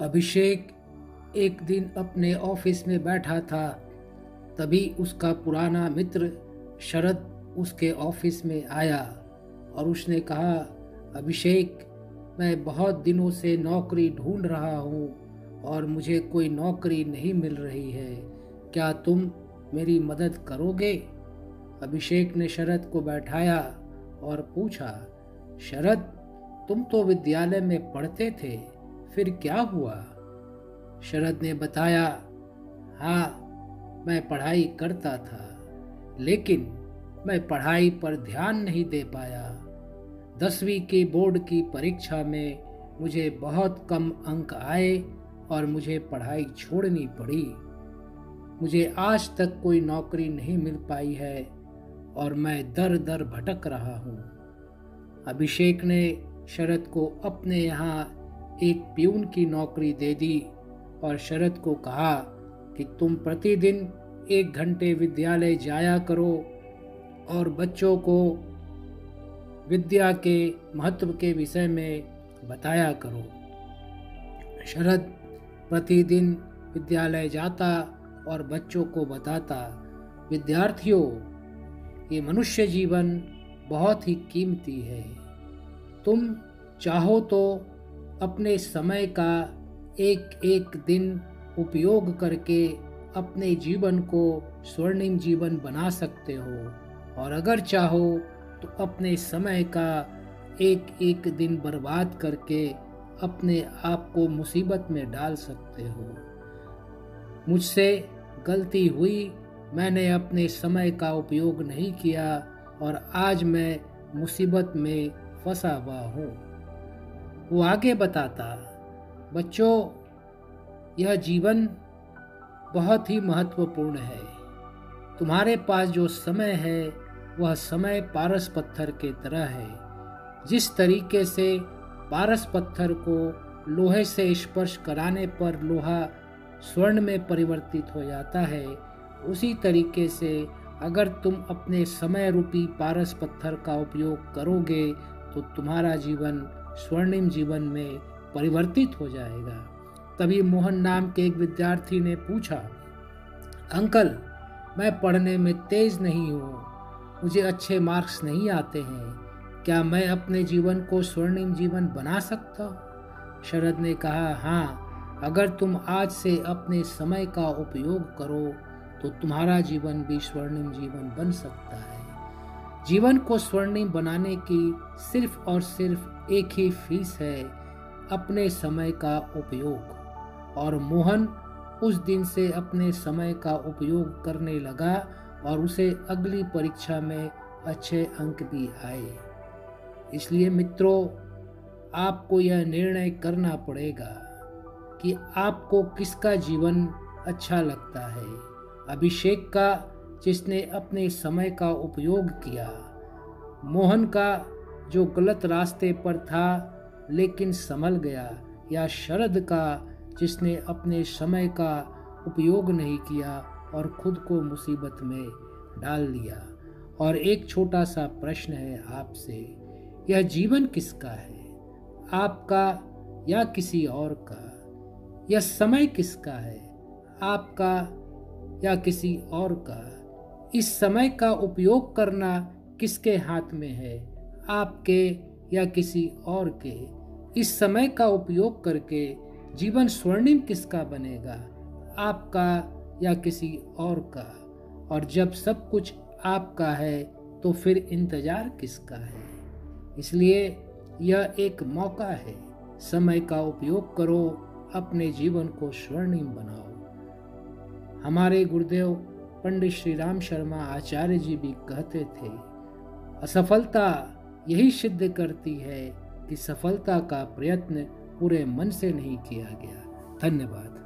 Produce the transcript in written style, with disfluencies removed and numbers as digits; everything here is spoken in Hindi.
अभिषेक एक दिन अपने ऑफिस में बैठा था। तभी उसका पुराना मित्र शरद उसके ऑफिस में आया और उसने कहा, अभिषेक, मैं बहुत दिनों से नौकरी ढूंढ रहा हूँ और मुझे कोई नौकरी नहीं मिल रही है। क्या तुम मेरी मदद करोगे? अभिषेक ने शरद को बैठाया और पूछा, शरद, तुम तो विद्यालय में पढ़ते थे, फिर क्या हुआ? शरद ने बताया, हाँ, मैं पढ़ाई करता था, लेकिन मैं पढ़ाई पर ध्यान नहीं दे पाया। 10वीं की बोर्ड की परीक्षा में मुझे बहुत कम अंक आए और मुझे पढ़ाई छोड़नी पड़ी। मुझे आज तक कोई नौकरी नहीं मिल पाई है और मैं दर दर भटक रहा हूँ। अभिषेक ने शरद को अपने यहाँ एक प्यून की नौकरी दे दी और शरद को कहा कि तुम प्रतिदिन 1 घंटे विद्यालय जाया करो और बच्चों को विद्या के महत्व के विषय में बताया करो। शरद प्रतिदिन विद्यालय जाता और बच्चों को बताता, विद्यार्थियों, ये मनुष्य जीवन बहुत ही कीमती है। तुम चाहो तो अपने समय का एक एक दिन उपयोग करके अपने जीवन को स्वर्णिम जीवन बना सकते हो और अगर चाहो तो अपने समय का एक एक दिन बर्बाद करके अपने आप को मुसीबत में डाल सकते हो। मुझसे गलती हुई, मैंने अपने समय का उपयोग नहीं किया और आज मैं मुसीबत में फंसा हुआ हूँ। वो आगे बताता, बच्चों, यह जीवन बहुत ही महत्वपूर्ण है। तुम्हारे पास जो समय है वह समय पारस पत्थर के तरह है। जिस तरीके से पारस पत्थर को लोहे से स्पर्श कराने पर लोहा स्वर्ण में परिवर्तित हो जाता है, उसी तरीके से अगर तुम अपने समय रूपी पारस पत्थर का उपयोग करोगे तो तुम्हारा जीवन स्वर्णिम जीवन में परिवर्तित हो जाएगा। तभी मोहन नाम के एक विद्यार्थी ने पूछा, अंकल, मैं पढ़ने में तेज नहीं हूँ, मुझे अच्छे मार्क्स नहीं आते हैं, क्या मैं अपने जीवन को स्वर्णिम जीवन बना सकता हूँ? शरद ने कहा, हाँ, अगर तुम आज से अपने समय का उपयोग करो तो तुम्हारा जीवन भी स्वर्णिम जीवन बन सकता है। जीवन को स्वर्णिम बनाने की सिर्फ और सिर्फ एक ही फीस है, अपने समय का उपयोग। और मोहन उस दिन से अपने समय का उपयोग करने लगा और उसे अगली परीक्षा में अच्छे अंक भी आए। इसलिए मित्रों, आपको यह निर्णय करना पड़ेगा कि आपको किसका जीवन अच्छा लगता है। अभिषेक का, जिसने अपने समय का उपयोग किया, मोहन का, जो गलत रास्ते पर था लेकिन संभल गया, या शरद का, जिसने अपने समय का उपयोग नहीं किया और खुद को मुसीबत में डाल दिया। और एक छोटा सा प्रश्न है आपसे, यह जीवन किसका है, आपका या किसी और का? यह समय किसका है, आपका या किसी और का? इस समय का उपयोग करना किसके हाथ में है, आपके या किसी और के? इस समय का उपयोग करके जीवन स्वर्णिम किसका बनेगा, आपका या किसी और का? और जब सब कुछ आपका है तो फिर इंतजार किसका है? इसलिए यह एक मौका है, समय का उपयोग करो, अपने जीवन को स्वर्णिम बनाओ। हमारे गुरुदेव पंडित श्री राम शर्मा आचार्य जी भी कहते थे, असफलता यही सिद्ध करती है कि सफलता का प्रयत्न पूरे मन से नहीं किया गया। धन्यवाद।